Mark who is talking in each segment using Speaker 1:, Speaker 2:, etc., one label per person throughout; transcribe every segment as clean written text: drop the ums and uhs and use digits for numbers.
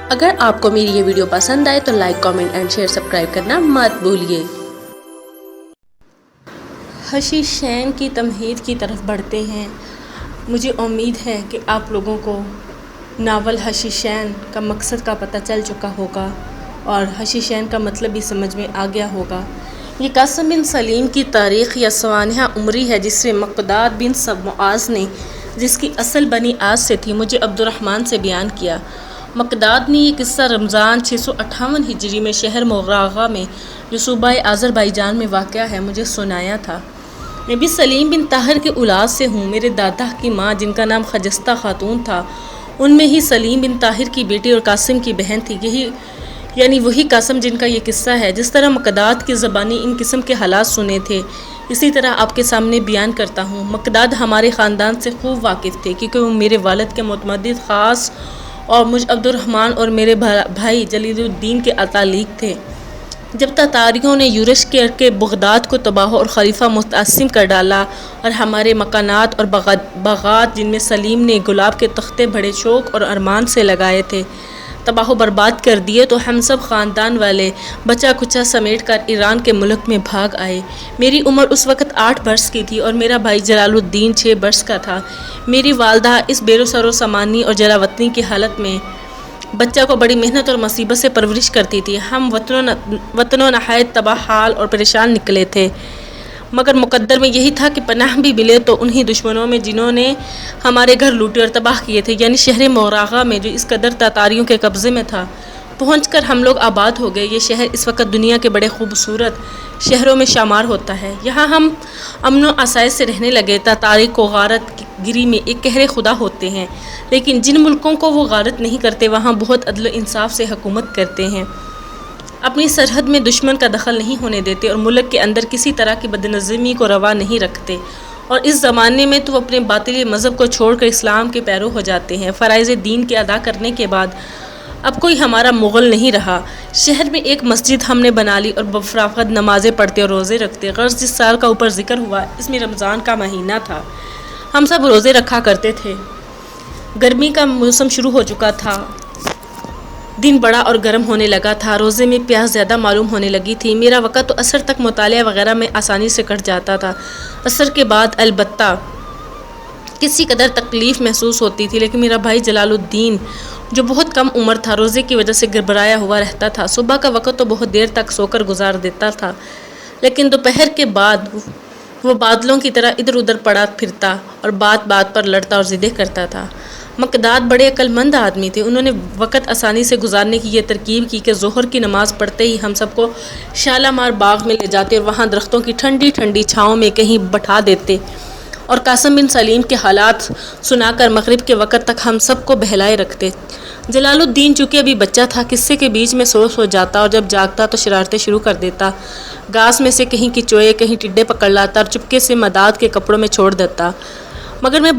Speaker 1: اگر آپ کو میری یہ ویڈیو پسند آئے تو like, comment and share, subscribe کرنا مت بھولیے۔ حشیشین کی تمہید کی طرف بڑھتے ہیں۔ مجھے امید ہے کہ آپ لوگوں کو ناول حشیشین کا مقصد کا پتہ چل چکا ہوگا اور حشیشین کا مطلب بھی سمجھ میں آ گیا ہوگا۔ یہ قاسم بن سلیم کی تاریخ یا سوانح عمری ہے جس میں مقداد بن معاذ نے، جس کی اصل بنی آز سے تھی، مجھے عبد الرحمن سے بیان کیا۔ مقداد نے یہ قصہ رمضان 658 ہجری میں شہر مغراغہ میں جو صوبہ آذربائیجان میں واقع ہے مجھے سنایا تھا۔ میں بھی سلیم بن طاہر کے اولاد سے ہوں۔ میرے دادا کی ماں جن کا نام خجستہ خاتون تھا، ان میں ہی سلیم بن طاہر کی بیٹی اور قاسم کی بہن تھی، یعنی وہی قاسم جن کا یہ قصہ ہے۔ جس طرح مقداد کی زبانی ان قسم کے حالات سنے تھے، اسی طرح آپ کے سامنے بیان کرتا ہوں۔ مقداد ہمارے خاندان سے خوب واقف تھے کیونکہ وہ میرے والد کے متمدد خاص اور مجھ عبد الرحمن اور میرے بھائی جلیل الدین کے اتالیق تھے۔ جب تاتاریوں نے یورش کے بغداد کو تباہ اور خلیفہ متعصم کر ڈالا اور ہمارے مکانات اور باغات جن میں سلیم نے گلاب کے تختے بڑے شوق اور ارمان سے لگائے تھے تباہ و برباد کر دیے، تو ہم سب خاندان والے بچا کچا سمیٹ کر ایران کے ملک میں بھاگ آئے۔ میری عمر اس وقت 8 برس کی تھی اور میرا بھائی جلال الدین 6 برس کا تھا۔ میری والدہ اس بے سر و سامانی اور جلا وطنی کی حالت میں بچہ کو بڑی محنت اور مصیبت سے پرورش کرتی تھی۔ ہم وطنوں نہایت تباہ حال اور پریشان نکلے تھے، مگر مقدر میں یہی تھا کہ پناہ بھی ملے تو انہی دشمنوں میں جنہوں نے ہمارے گھر لوٹے اور تباہ کیے تھے، یعنی شہر مغراغہ میں جو اس قدر تاتاریوں کے قبضے میں تھا۔ پہنچ کر ہم لوگ آباد ہو گئے۔ یہ شہر اس وقت دنیا کے بڑے خوبصورت شہروں میں شمار ہوتا ہے۔ یہاں ہم امن و آسائش سے رہنے لگے۔ تاتاری کو غارت گری میں ایک قہر خدا ہوتے ہیں، لیکن جن ملکوں کو وہ غارت نہیں کرتے وہاں بہت عدل و انصاف سے حکومت کرتے ہیں، اپنی سرحد میں دشمن کا دخل نہیں ہونے دیتے اور ملک کے اندر کسی طرح کی بدنظمی کو روا نہیں رکھتے۔ اور اس زمانے میں تو اپنے باطلی مذہب کو چھوڑ کر اسلام کے پیرو ہو جاتے ہیں۔ فرائض دین کے ادا کرنے کے بعد اب کوئی ہمارا مغل نہیں رہا۔ شہر میں ایک مسجد ہم نے بنا لی اور بفرافت نمازیں پڑھتے اور روزے رکھتے۔ غرض جس سال کا اوپر ذکر ہوا اس میں رمضان کا مہینہ تھا، ہم سب روزے رکھا کرتے تھے۔ گرمی کا موسم شروع ہو چکا تھا، دن بڑا اور گرم ہونے لگا تھا، روزے میں پیاس زیادہ معلوم ہونے لگی تھی۔ میرا وقت تو عصر تک مطالعہ وغیرہ میں آسانی سے کٹ جاتا تھا۔ عصر کے بعد البتہ کسی قدر تکلیف محسوس ہوتی تھی، لیکن میرا بھائی جلال الدین جو بہت کم عمر تھا روزے کی وجہ سے گڑبڑایا ہوا رہتا تھا۔ صبح کا وقت تو بہت دیر تک سو کر گزار دیتا تھا، لیکن دوپہر کے بعد وہ بادلوں کی طرح ادھر ادھر پڑا پھرتا اور بات بات پر لڑتا اور ضدیں کرتا تھا۔ مقداد بڑے عقل مند آدمی تھے۔ انہوں نے وقت آسانی سے گزارنے کی یہ ترکیب کی کہ ظہر کی نماز پڑھتے ہی ہم سب کو شالامار باغ میں لے جاتے اور وہاں درختوں کی ٹھنڈی ٹھنڈی چھاؤں میں کہیں بٹھا دیتے اور قاسم بن سلیم کے حالات سنا کر مغرب کے وقت تک ہم سب کو بہلائے رکھتے۔ جلال الدین چونکہ ابھی بچہ تھا، قصے کے بیچ میں سو جاتا اور جب جاگتا تو شرارتیں شروع کر دیتا۔ گھاس میں سے کہیں کچوئے کہیں ٹڈے پکڑ لاتا اور چپکے سے مداد کے کپڑوں میں چھوڑ دیتا، مگر میں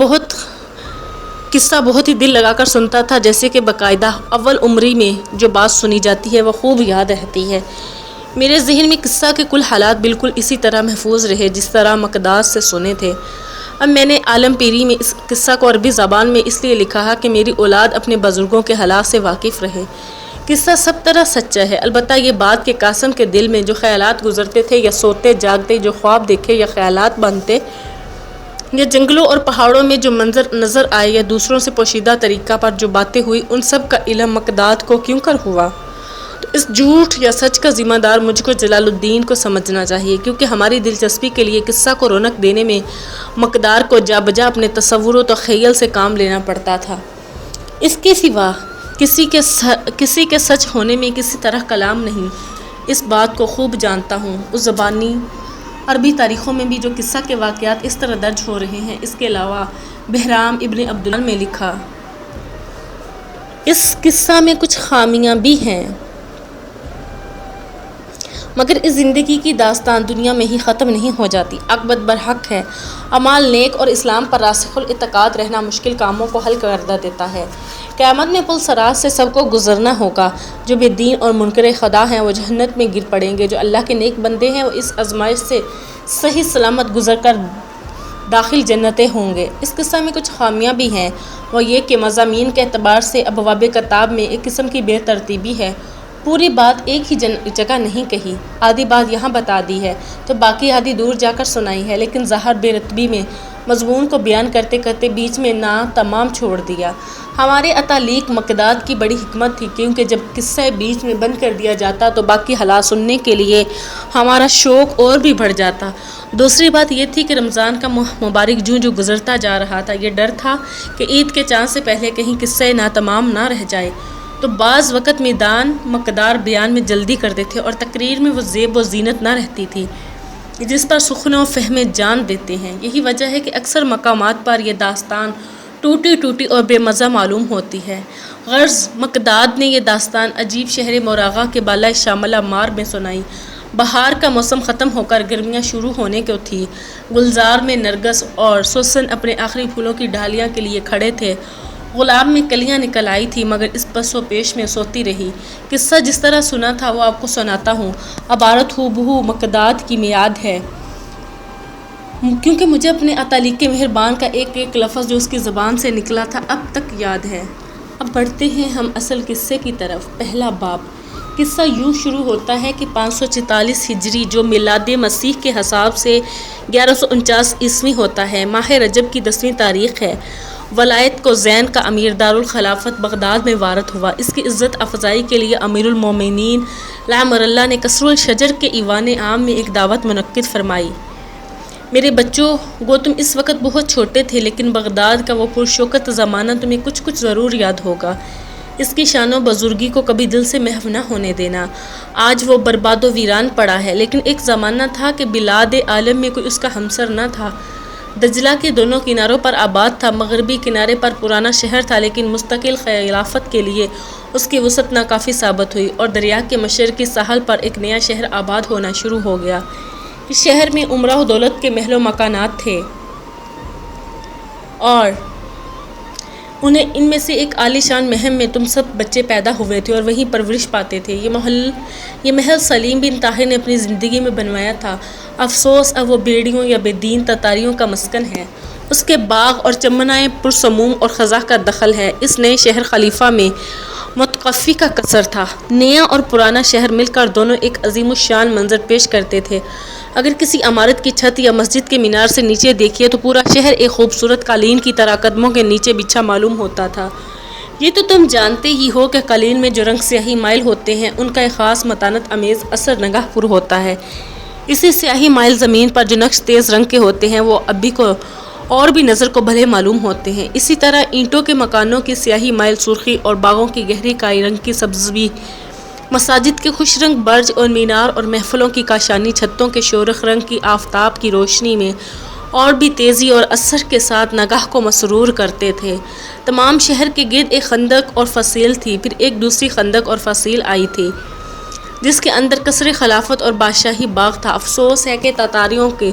Speaker 1: قصہ بہت ہی دل لگا کر سنتا تھا، جیسے کہ باقاعدہ اول عمری میں جو بات سنی جاتی ہے وہ خوب یاد رہتی ہے۔ میرے ذہن میں قصہ کے کل حالات بالکل اسی طرح محفوظ رہے جس طرح مقداد سے سنے تھے۔ اب میں نے عالم پیری میں اس قصہ کو عربی زبان میں اس لیے لکھا ہے کہ میری اولاد اپنے بزرگوں کے حالات سے واقف رہے۔ قصہ سب طرح سچا ہے، البتہ یہ بات کہ قاسم کے دل میں جو خیالات گزرتے تھے یا سوتے جاگتے جو خواب دیکھے یا خیالات بنتے یا جنگلوں اور پہاڑوں میں جو منظر نظر آئے یا دوسروں سے پوشیدہ طریقہ پر جو باتیں ہوئی، ان سب کا علم مقداد کو کیوں کر ہوا، تو اس جھوٹ یا سچ کا ذمہ دار مجھ کو جلال الدین کو سمجھنا چاہیے، کیونکہ ہماری دلچسپی کے لیے قصہ کو رونق دینے میں مقدار کو جا بجا اپنے تصور و تخیل سے کام لینا پڑتا تھا۔ اس کے سوا کسی کے سچ ہونے میں کسی طرح کلام نہیں، اس بات کو خوب جانتا ہوں۔ اس زبانی عربی تاریخوں میں بھی جو قصہ کے واقعات اس طرح درج ہو رہے ہیں، اس کے علاوہ بہرام ابن عبداللہ میں لکھا، اس قصہ میں کچھ خامیاں بھی ہیں، مگر اس زندگی کی داستان دنیا میں ہی ختم نہیں ہو جاتی۔ عاقبت برحق ہے۔ اعمال نیک اور اسلام پر راسخ الاعتقاد رہنا مشکل کاموں کو حل کر دیتا ہے۔ قیامت میں پل صراط سے سب کو گزرنا ہوگا۔ جو بے دین اور منکر خدا ہیں وہ جہنم میں گر پڑیں گے، جو اللہ کے نیک بندے ہیں وہ اس آزمائش سے صحیح سلامت گزر کر داخل جنتیں ہوں گے۔ اس قصہ میں کچھ خامیاں بھی ہیں، وہ یہ کہ مضامین کے اعتبار سے ابواب کتاب میں ایک قسم کی بے ترتیبی ہے، پوری بات ایک ہی جگہ نہیں کہی، آدھی بات یہاں بتا دی ہے تو باقی آدھی دور جا کر سنائی ہے، لیکن ظاہر بے رتبی میں مضمون کو بیان کرتے کرتے بیچ میں نہ تمام چھوڑ دیا۔ ہمارے اتالیق مقداد کی بڑی حکمت تھی، کیونکہ جب قصہ بیچ میں بند کر دیا جاتا تو باقی حالات سننے کے لیے ہمارا شوق اور بھی بڑھ جاتا۔ دوسری بات یہ تھی کہ رمضان کا مبارک جو گزرتا جا رہا تھا، یہ ڈر تھا کہ عید کے چاند سے پہلے کہیں قصہ ناتمام نہ رہ جائے، تو بعض وقت میدان مقدار بیان میں جلدی کرتے تھے اور تقریر میں وہ زیب و زینت نہ رہتی تھی جس پر سخن و فہم جان دیتے ہیں۔ یہی وجہ ہے کہ اکثر مقامات پر یہ داستان ٹوٹی ٹوٹی اور بے مزہ معلوم ہوتی ہے۔ غرض مقداد نے یہ داستان عجیب شہر موراغا کے بالائے شاملہ مار میں سنائی۔ بہار کا موسم ختم ہو کر گرمیاں شروع ہونے کو تھی، گلزار میں نرگس اور سوسن اپنے آخری پھولوں کی ڈالیاں کے لیے کھڑے تھے، گلاب میں کلیاں نکل آئی تھی مگر اس پس و پیش میں سوتی رہی۔ قصہ جس طرح سنا تھا وہ آپ کو سناتا ہوں، عبارت ہو بہو مقداد کی میاد ہے، کیونکہ مجھے اپنے اتالیق مہربان کا ایک ایک لفظ جو اس کی زبان سے نکلا تھا اب تک یاد ہے۔ اب بڑھتے ہیں ہم اصل قصے کی طرف۔ پہلا باب۔ قصہ یوں شروع ہوتا ہے کہ 544 ہجری جو میلاد مسیح کے حساب سے 1149 عیسوی ہوتا ہے، ماہ رجب کی 10ویں تاریخ ہے۔ ولایت کو زین کا امیر دارالخلافت بغداد میں وارد ہوا۔ اس کی عزت افزائی کے لیے امیر المومنین لعمر اللہ نے قصر الشجر کے ایوان عام میں ایک دعوت منعقد فرمائی۔ میرے بچوں، گو تم اس وقت بہت چھوٹے تھے لیکن بغداد کا وہ پرشوکت زمانہ تمہیں کچھ کچھ ضرور یاد ہوگا۔ اس کی شان و بزرگی کو کبھی دل سے محو نہ ہونے دینا۔ آج وہ برباد و ویران پڑا ہے، لیکن ایک زمانہ تھا کہ بلاد عالم میں کوئی اس کا ہمسر نہ تھا۔ دجلہ کے دونوں کناروں پر آباد تھا، مغربی کنارے پر پرانا شہر تھا، لیکن مستقل خلافت کے لیے اس کی وسعت ناکافی ثابت ہوئی اور دریا کے مشرقی ساحل پر ایک نیا شہر آباد ہونا شروع ہو گیا۔ اس شہر میں عمرہ و دولت کے محل و مکانات تھے اور ان میں سے ایک عالی شان محل میں تم سب بچے پیدا ہوئے تھے اور وہیں پرورش پاتے تھے۔ یہ محل سلیم بن طاہر نے اپنی زندگی میں بنوایا تھا۔ افسوس اب وہ بیڑیوں یا بے دین تتاریوں کا مسکن ہے۔ اس کے باغ اور چمنائیں پرسموم اور خزاں کا دخل ہے۔ اس نئے شہر خلیفہ میں متقفی کا قصر تھا۔ نیا اور پرانا شہر مل کر دونوں ایک عظیم الشان منظر پیش کرتے تھے۔ اگر کسی عمارت کی چھت یا مسجد کے مینار سے نیچے دیکھیے تو پورا شہر ایک خوبصورت قالین کی طرح قدموں کے نیچے بچھا معلوم ہوتا تھا۔ یہ تو تم جانتے ہی ہو کہ قالین میں جو رنگ سیاہی مائل ہوتے ہیں ان کا ایک خاص متانت امیز اثر نگاہ پر ہوتا ہے۔ اسی سیاہی مائل زمین پر جو نقش تیز رنگ کے ہوتے ہیں وہ ابھی کو اور بھی نظر کو بھلے معلوم ہوتے ہیں۔ اسی طرح اینٹوں کے مکانوں کی سیاہی مائل سرخی اور باغوں کی گہری کائی رنگ کی سبزی، مساجد کے خوش رنگ برج اور مینار اور محفلوں کی کاشانی چھتوں کے شورخ رنگ کی آفتاب کی روشنی میں اور بھی تیزی اور اثر کے ساتھ نگاہ کو مسرور کرتے تھے۔ تمام شہر کے گرد ایک خندق اور فصیل تھی، پھر ایک دوسری خندق اور فصیل آئی تھی جس کے اندر قصر خلافت اور بادشاہی باغ تھا۔ افسوس ہے کہ تاتاریوں کے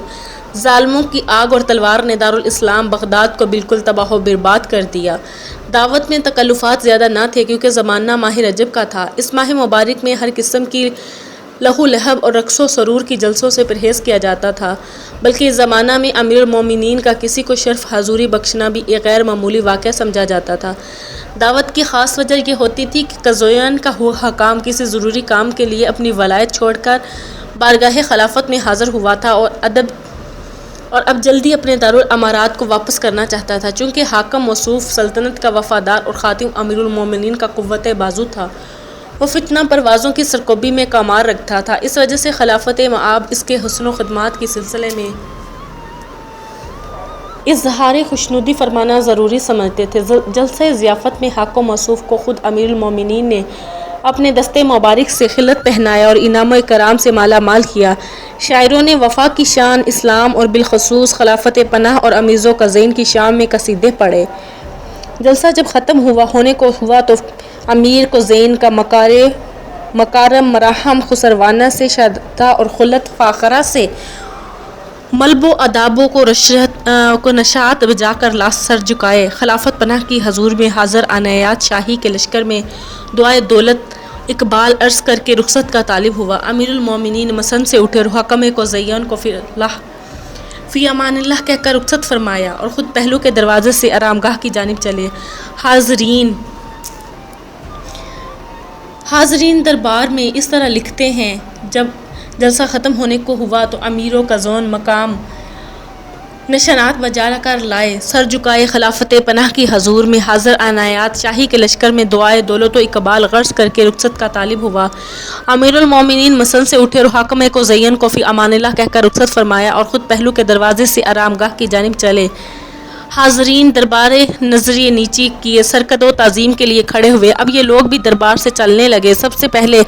Speaker 1: ظالموں کی آگ اور تلوار نے دارالاسلام بغداد کو بالکل تباہ و برباد کر دیا۔ دعوت میں تکلفات زیادہ نہ تھے کیونکہ زمانہ ماہ رجب کا تھا۔ اس ماہ مبارک میں ہر قسم کی لہو لہب اور رقص و سرور کی جلسوں سے پرہیز کیا جاتا تھا، بلکہ اس زمانہ میں امیر المومنین کا کسی کو شرف حضوری بخشنا بھی ایک غیر معمولی واقعہ سمجھا جاتا تھا۔ دعوت کی خاص وجہ یہ ہوتی تھی کہ قضوین کا حکام کسی ضروری کام کے لیے اپنی ولایت چھوڑ کر بارگاہ خلافت میں حاضر ہوا تھا اور اب جلدی اپنے دارالامارات کو واپس کرنا چاہتا تھا۔ چونکہ حاکم موصوف سلطنت کا وفادار اور خاتم امیر المومنین کا قوت بازو تھا، وہ فتنہ پروازوں کی سرکوبی میں کامار رکھتا تھا۔ اس وجہ سے خلافت مآب اس کے حسن و خدمات کے سلسلے میں اظہار خوشنودی فرمانا ضروری سمجھتے تھے۔ جلسہ ضیافت میں حاکم موصوف کو خود امیر المومنین نے اپنے دستے مبارک سے خلعت پہنایا اور انعام و اکرام سے مالا مال کیا۔ شاعروں نے وفا کی شان، اسلام اور بالخصوص خلافت پناہ اور امیز و قزین کی شان میں قصیدے پڑھے۔ جلسہ جب ختم ہونے کو ہوا تو امیر قزین کا مکارم مراحم خسروانہ سے شادہ اور خلت فاخرہ سے ملب و ادابوں کو نشاط بجا کر سر جھکائے خلافت پناہ کی حضور میں حاضر عنایات شاہی کے لشکر میں دعائے دولت اقبال عرض کر کے رخصت کا طالب ہوا۔ امیر المومنین مسند سے اٹھے اور حکم قزین کو فی اللہ فی امان اللہ کہہ کر رخصت فرمایا اور خود پہلو کے دروازے سے آرامگاہ کی جانب چلے۔ حاضرین دربار میں اس طرح لکھتے ہیں، جب جلسہ ختم ہونے کو ہوا تو امیروں کا زون مقام نشانات بجا کر لائے، سر جھکائے خلافت پناہ کی حضور میں حاضر عنایات شاہی کے لشکر میں دعائے دولت و اقبال غرض کر کے رخصت کا طالب ہوا۔ امیر المومنین مسن سے اٹھے اور حاکم کو زین کو فی امان اللہ کہہ کر رخصت فرمایا اور خود پہلو کے دروازے سے آرامگاہ کی جانب چلے۔ حاضرین دربار نظریے نیچی کیے، سرکت و تعظیم کے لیے کھڑے ہوئے۔ اب یہ لوگ بھی دربار سے چلنے لگے۔ سب سے پہلے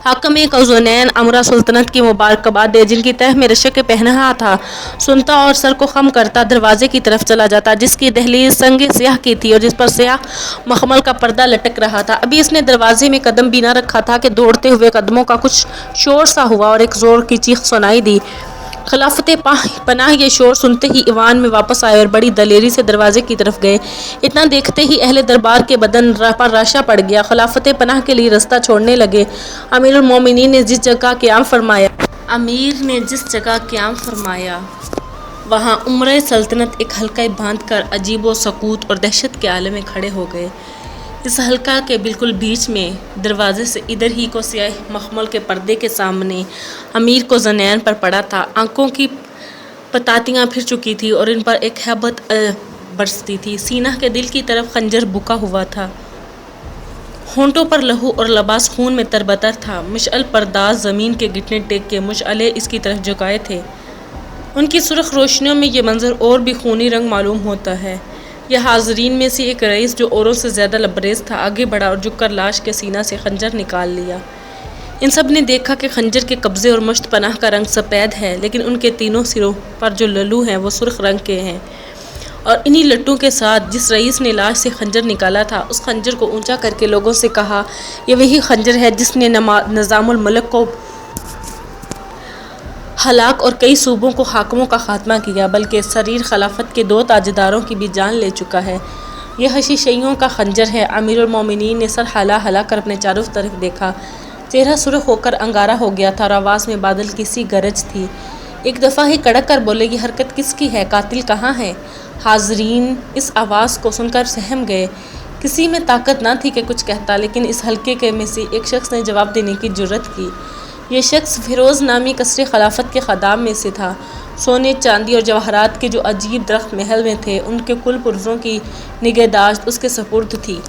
Speaker 1: حاکم کوزنین امرا سلطنت کی مبارکباد دے، جن کی تہ میں رشک پہنا تھا، سنتا اور سر کو خم کرتا دروازے کی طرف چلا جاتا، جس کی دہلیز سنگ سیاہ کی تھی اور جس پر سیاہ مخمل کا پردہ لٹک رہا تھا۔ ابھی اس نے دروازے میں قدم بھی نہ رکھا تھا کہ دوڑتے ہوئے قدموں کا کچھ شور سا ہوا اور ایک زور کی چیخ سنائی دی۔ خلافت پناہ یہ شور سنتے ہی ایوان میں واپس آئے اور بڑی دلیری سے دروازے کی طرف گئے۔ اتنا دیکھتے ہی اہل دربار کے بدن پر راشا پڑ گیا، خلافت پناہ کے لیے رستہ چھوڑنے لگے۔ امیر المومنین نے جس جگہ قیام فرمایا وہاں عمرۂ سلطنت ایک حلقہ باندھ کر عجیب و سکوت اور دہشت کے عالم میں کھڑے ہو گئے۔ اس حلقہ کے بالکل بیچ میں دروازے سے ادھر ہی کو سیاہ مخمل کے پردے کے سامنے امیر کو زنین پر پڑا تھا۔ آنکھوں کی پتاتیاں پھر چکی تھی اور ان پر ایک ہیبت برستی تھی۔ سینہ کے دل کی طرف خنجر بکا ہوا تھا، ہونٹوں پر لہو اور لباس خون میں تربتر تھا۔ مشعل پرداز زمین کے گھٹنے ٹیک کے مشعلے اس کی طرف جھکائے تھے۔ ان کی سرخ روشنیوں میں یہ منظر اور بھی خونی رنگ معلوم ہوتا ہے۔ یہ حاضرین میں سے ایک رئیس جو اوروں سے زیادہ لبریز تھا آگے بڑھا اور جھک کر لاش کے سینہ سے خنجر نکال لیا۔ ان سب نے دیکھا کہ خنجر کے قبضے اور مشت پناہ کا رنگ سفید ہے، لیکن ان کے تینوں سروں پر جو للو ہیں وہ سرخ رنگ کے ہیں، اور انہی لٹوں کے ساتھ جس رئیس نے لاش سے خنجر نکالا تھا، اس خنجر کو اونچا کر کے لوگوں سے کہا، یہ وہی خنجر ہے جس نے نظام الملک کو ہلاک اور کئی صوبوں کو حاکموں کا خاتمہ کیا، بلکہ سریر خلافت کے 2 تاجداروں کی بھی جان لے چکا ہے۔ یہ حشیشیوں کا خنجر ہے۔ امیر المومنین نے سر ہلا ہلا کر اپنے چاروں طرف دیکھا۔ چہرہ سرخ ہو کر انگارہ ہو گیا تھا اور آواز میں بادل کی سی گرج تھی۔ ایک دفعہ ہی کڑک کر بولے، یہ حرکت کس کی ہے؟ قاتل کہاں ہے؟ حاضرین اس آواز کو سن کر سہم گئے۔ کسی میں طاقت نہ تھی کہ کچھ کہتا، لیکن اس حلقے میں سے ایک شخص نے جواب دینے کی جرأت کی۔ یہ شخص فیروز نامی قصر خلافت کے خدام میں سے تھا۔ سونے، چاندی اور جواہرات کے جو عجیب درخت محل میں تھے، ان کے کل پرزوں کی نگہداشت اس کے سپرد تھی۔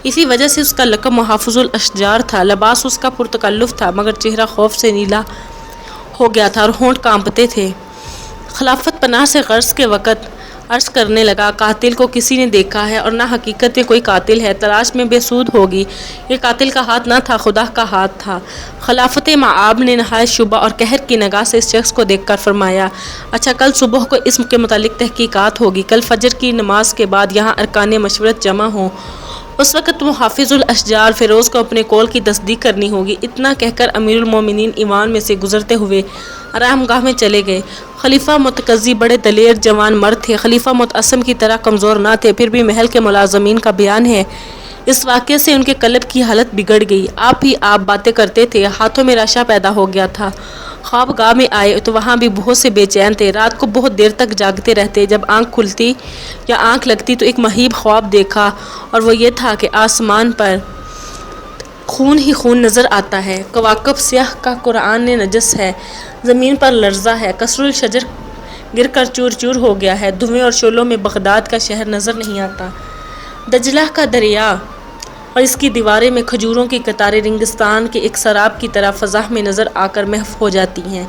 Speaker 1: اسی وجہ سے اس کا لقب محافظ الاشجار تھا۔ لباس اس کا پرتکلف تھا، مگر چہرہ خوف سے نیلا ہو گیا تھا اور ہونٹ کانپتے تھے۔ خلافت پناہ سے غرض کے وقت عرض کرنے لگا، قاتل کو کسی نے دیکھا ہے اور نہ حقیقت میں کوئی قاتل ہے، تلاش میں بے سود ہوگی۔ یہ قاتل کا ہاتھ نہ تھا، خدا کا ہاتھ تھا۔ خلافت مآب نے نہایت شبہ اور قہر کی نگاہ سے اس شخص کو دیکھ کر فرمایا، اچھا کل صبح کو اس کے متعلق تحقیقات ہوگی، کل فجر کی نماز کے بعد یہاں ارکان مشورت جمع ہوں، اس وقت محافظ الاشجار فیروز کو اپنے قول کی تصدیق کرنی ہوگی۔ اتنا کہہ کر امیر المومنین ایوان میں سے گزرتے ہوئے آرامگاہ میں چلے گئے۔ خلیفہ متقضی بڑے دلیر جوان مرد تھے، خلیفہ متعصم کی طرح کمزور نہ تھے، پھر بھی محل کے ملازمین کا بیان ہے، اس واقعے سے ان کے قلب کی حالت بگڑ گئی۔ آپ ہی آپ باتیں کرتے تھے، ہاتھوں میں راشا پیدا ہو گیا تھا۔ خواب گاہ میں آئے تو وہاں بھی بہت سے بے چین تھے، رات کو بہت دیر تک جاگتے رہتے۔ جب آنکھ کھلتی یا آنکھ لگتی تو ایک مہیب خواب دیکھا، اور وہ یہ تھا کہ آسمان پر خون ہی خون نظر آتا ہے، کواکب سیاہ کا قرآن نجس ہے، زمین پر لرزہ ہے، قصر الشجر گر کر چور چور ہو گیا ہے، دھویں اور شعلوں میں بغداد کا شہر نظر نہیں آتا، دجلہ کا دریا اور اس کی دیواریں میں کھجوروں کی قطاریں رنگستان کے ایک سراب کی طرح فضا میں نظر آ کر محو ہو جاتی ہیں۔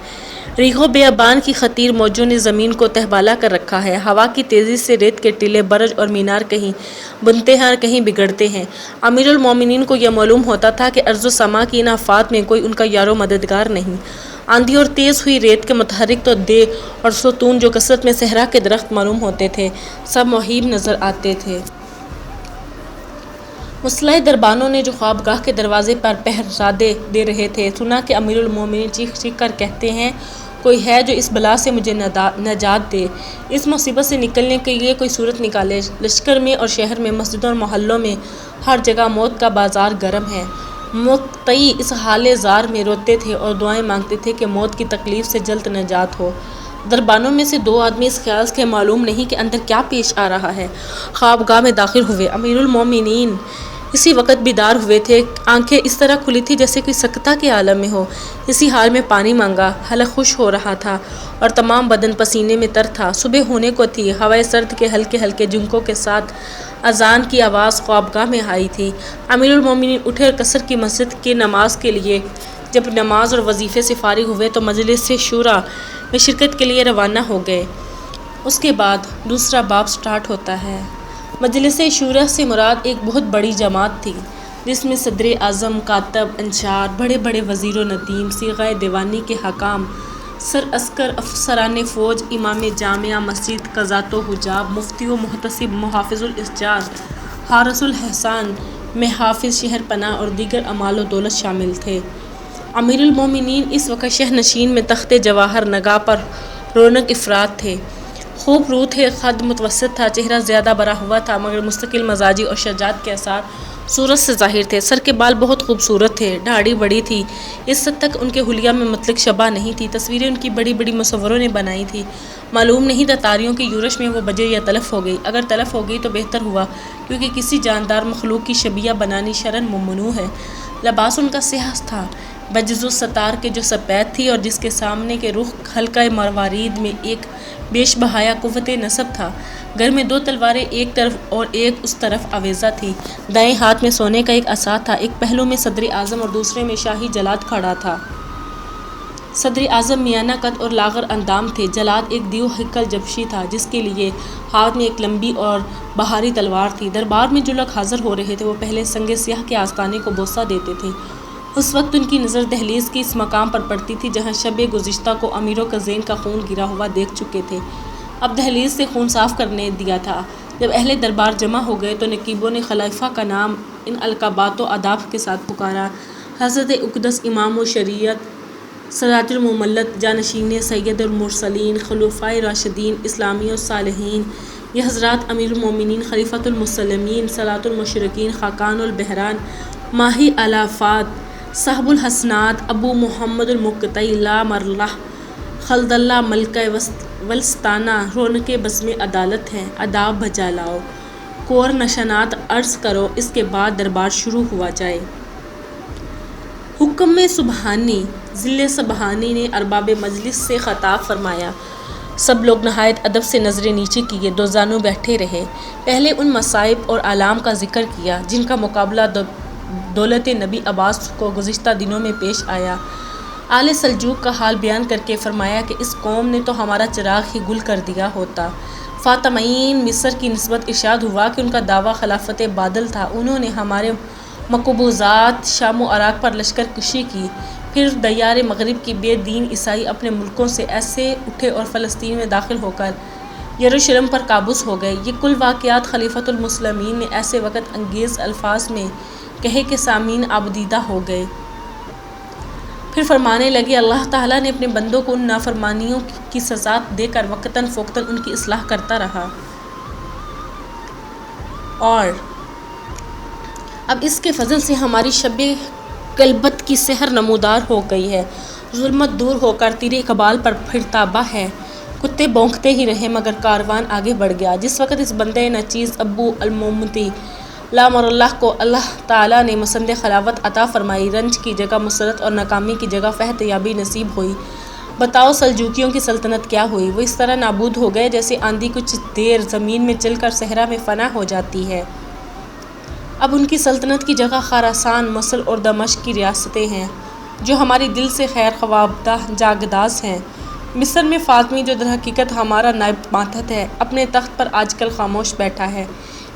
Speaker 1: ریگ و بیابان کی خطیر موجوں نے زمین کو تہبالا کر رکھا ہے، ہوا کی تیزی سے ریت کے ٹیلے برج اور مینار کہیں بنتے ہیں اور کہیں بگڑتے ہیں۔ امیر المومنین کو یہ معلوم ہوتا تھا کہ ارض و سما کی ان آفات میں کوئی ان کا یار و مددگار نہیں۔ آندھی اور تیز ہوئی ریت کے متحرک تو دے اور ستون جو کثرت میں صحرا کے درخت معلوم ہوتے تھے، سب مہیب نظر آتے تھے۔ مسلح دربانوں نے جو خوابگاہ کے دروازے پر پہرادے دے رہے تھے، سنا کہ امیر المومنین چیخ چیخ کر کہتے ہیں، کوئی ہے جو اس بلا سے مجھے نجات دے، اس مصیبت سے نکلنے کے لیے کوئی صورت نکالے۔ لشکر میں اور شہر میں، مسجدوں اور محلوں میں، ہر جگہ موت کا بازار گرم ہے۔ مقتدی اس حال زار میں روتے تھے اور دعائیں مانگتے تھے کہ موت کی تکلیف سے جلد نجات ہو۔ دربانوں میں سے 2 آدمی اس خیال کے معلوم نہیں کہ اندر کیا پیش آ رہا ہے، خوابگاہ میں داخل ہوئے۔ امیر المومنین اسی وقت بیدار ہوئے تھے، آنکھیں اس طرح کھلی تھی جیسے کوئی سکتہ کے عالم میں ہو۔ اسی حال میں پانی مانگا، حلق خشک ہو رہا تھا اور تمام بدن پسینے میں تر تھا۔ صبح ہونے کو تھی، ہوائے سرد کے ہلکے ہلکے جھونکوں کے ساتھ اذان کی آواز خوابگاہ میں آئی تھی۔ امیر المومنین اٹھے اور قصر کی مسجد کی نماز کے لیے جب نماز اور وظیفے سے فارغ ہوئے تو مجلس شورا میں شرکت کے لیے روانہ ہو گئے۔ اس کے بعد دوسرا باب سٹارٹ ہوتا ہے۔ مجلس شورا سے مراد ایک بہت بڑی جماعت تھی جس میں صدر اعظم، کاتب، انشار، بڑے بڑے وزیر و ندیم، صیغہ دیوانی کے حکام، سر عسکر، افسران فوج، امام جامع مسجد، قضات و حجاب، مفتی و محتسب، محافظ الاحجار، حارس الحصان، محافظ شہر پناہ اور دیگر اموال و دولت شامل تھے۔ امیر المومنین اس وقت شہ نشین میں تخت جواہر نگاہ پر رونق افراد تھے۔ خوب رو تھے، قد متوسط تھا، چہرہ زیادہ بڑا ہوا تھا مگر مستقل مزاجی اور شجاعت کے آثار صورت سے ظاہر تھے۔ سر کے بال بہت خوبصورت تھے، داڑھی بڑی تھی، اس حد تک ان کے حلیہ میں مطلق شبہ نہیں تھی۔ تصویریں ان کی بڑی بڑی مصوروں نے بنائی تھیں۔ معلوم نہیں تھا تاریوں کی یورش میں وہ بجے یا تلف ہو گئی۔ اگر تلف ہو گئی تو بہتر ہوا کیونکہ کسی جاندار مخلوق کی شبیہ بنانی شرعاً ممنوع ہے۔ لباس ان کا سیاہ تھا، بجز الستار کے جو سفید تھی اور جس کے سامنے کے رخ حلقہ مروارید میں ایک بیش بہایا قوت نصب تھا۔ گھر میں 2 تلواریں ایک طرف اور ایک اس طرف آویزاں تھیں۔ دائیں ہاتھ میں سونے کا ایک عصا تھا، ایک پہلو میں صدر اعظم اور دوسرے میں شاہی جلاد کھڑا تھا۔ صدر اعظم میانہ قد اور لاغر اندام تھے۔ جلاد ایک دیو ہیکل جبشی تھا جس کے لیے ہاتھ میں ایک لمبی اور بھاری تلوار تھی۔ دربار میں جو لوگ حاضر ہو رہے تھے وہ پہلے سنگ سیاہ کے آستانے کو بوسہ دیتے تھے۔ اس وقت ان کی نظر دہلیز کی اس مقام پر پڑتی تھی جہاں شب گزشتہ کو امیروں کا زین کا خون گرا ہوا دیکھ چکے تھے۔ اب دہلیز سے خون صاف کرنے دیا تھا۔ جب اہل دربار جمع ہو گئے تو نقیبوں نے خلیفہ کا نام ان القابات و آداب کے ساتھ پکارا: حضرت اقدس امام و شریعت، سراج المملت، جانشین سید المرسلین، خلفائے راشدین، اسلامی الصالحین، یہ حضرات امیر المومنین، خلیفۃ المسلمین، صلاۃ المشرقین، خاقان البحران، ماہی الافات، صاحب الحسنات، ابو محمد المقتدی لا مرلہ، خلد اللہ ملکہ ولستانہ، رونق بزم عدالت ہے، آداب بجا لاؤ، کور نشانات عرض کرو، اس کے بعد دربار شروع ہوا جائے۔ حکم سبحانی، ذل سبحانی نے ارباب مجلس سے خطاب فرمایا۔ سب لوگ نہایت ادب سے نظریں نیچے کیے، 2 زانوں بیٹھے رہے۔ پہلے ان مصائب اور آلام کا ذکر کیا جن کا مقابلہ دولت نبی عباس کو گزشتہ دنوں میں پیش آیا۔ آل سلجوق کا حال بیان کر کے فرمایا کہ اس قوم نے تو ہمارا چراغ ہی گل کر دیا ہوتا۔ فاطمیین مصر کی نسبت ارشاد ہوا کہ ان کا دعویٰ خلافت بادل تھا۔ انہوں نے ہمارے مقبوضات شام و عراق پر لشکر کشی کی، پھر دیار مغرب کی بے دین عیسائی اپنے ملکوں سے ایسے اٹھے اور فلسطین میں داخل ہو کر یروشلم پر قابض ہو گئے۔ یہ کل واقعات خلیفۃ المسلمین نے ایسے وقت انگیز الفاظ میں کہے کہ سامعین آبدیدہ ہو گئے۔ پھر فرمانے لگے: اللہ تعالیٰ نے اپنے بندوں کو ان نافرمانیوں کی سزا دے کر وقتاً فوقتاً ان کی اصلاح کرتا رہا، اور اب اس کے فضل سے ہماری شب قلبت کی سحر نمودار ہو گئی ہے، ظلمت دور ہو کر تیر اقبال پر پھر تابہ ہے۔ کتے بھونکتے ہی رہے مگر کاروان آگے بڑھ گیا۔ جس وقت اس بندے ناچیز ابو المومتی لا مرلہ کو اللہ تعالیٰ نے مسند خلافت عطا فرمائی، رنج کی جگہ مسرت اور ناکامی کی جگہ فحت یابی نصیب ہوئی۔ بتاؤ سلجوقیوں کی سلطنت کیا ہوئی؟ وہ اس طرح نابود ہو گئے جیسے آندھی کچھ دیر زمین میں چل کر صحرا میں فنا ہو جاتی ہے۔ اب ان کی سلطنت کی جگہ خراسان، مصر اور دمشق کی ریاستیں ہیں جو ہماری دل سے خیر خواہ جاگداز ہیں۔ مصر میں فاطمی جو در حقیقت ہمارا نائب ماتحت ہے، اپنے تخت پر آج کل خاموش بیٹھا ہے۔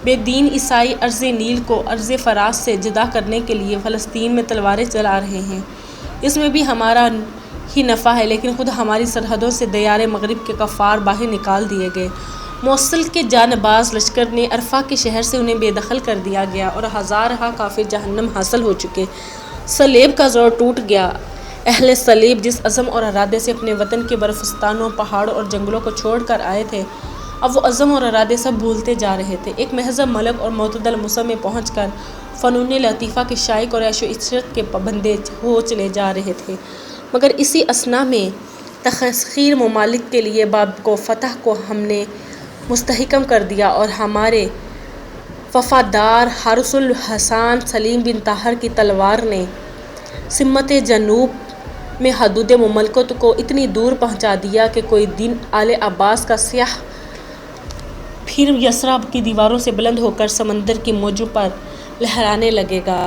Speaker 1: بے دین عیسائی عرض نیل کو عرض فرات سے جدا کرنے کے لیے فلسطین میں تلواریں چلا رہے ہیں۔ اس میں بھی ہمارا ہی نفع ہے، لیکن خود ہماری سرحدوں سے دیار مغرب کے کفار باہر نکال دیے گئے۔ موصل کے جانباز لشکر نے عرفہ کے شہر سے انہیں بے دخل کر دیا گیا اور ہزارہا کافر جہنم حاصل ہو چکے۔ صلیب کا زور ٹوٹ گیا۔ اہل صلیب جس عزم اور ارادے سے اپنے وطن کے برفستانوں، پہاڑوں اور جنگلوں کو چھوڑ کر آئے تھے، اب وہ عزم اور ارادے سب بھولتے جا رہے تھے۔ ایک مہذب ملک اور معتدل موسم میں پہنچ کر فنون لطیفہ کے شائق اور عیش و عشرت کے بندے ہو چلے جا رہے تھے، مگر اسی اثنا میں تسخیر ممالک کے لیے باب کو فتح کو ہم نے مستحکم کر دیا اور ہمارے وفادار حارس الحسن سلیم بن طاہر کی تلوار نے سمت جنوب میں حدود مملکت کو اتنی دور پہنچا دیا کہ کوئی دن آل عباس کا سیاہ پھر یثرب کی دیواروں سے بلند ہو کر سمندر کی موجوں پر لہرانے لگے گا۔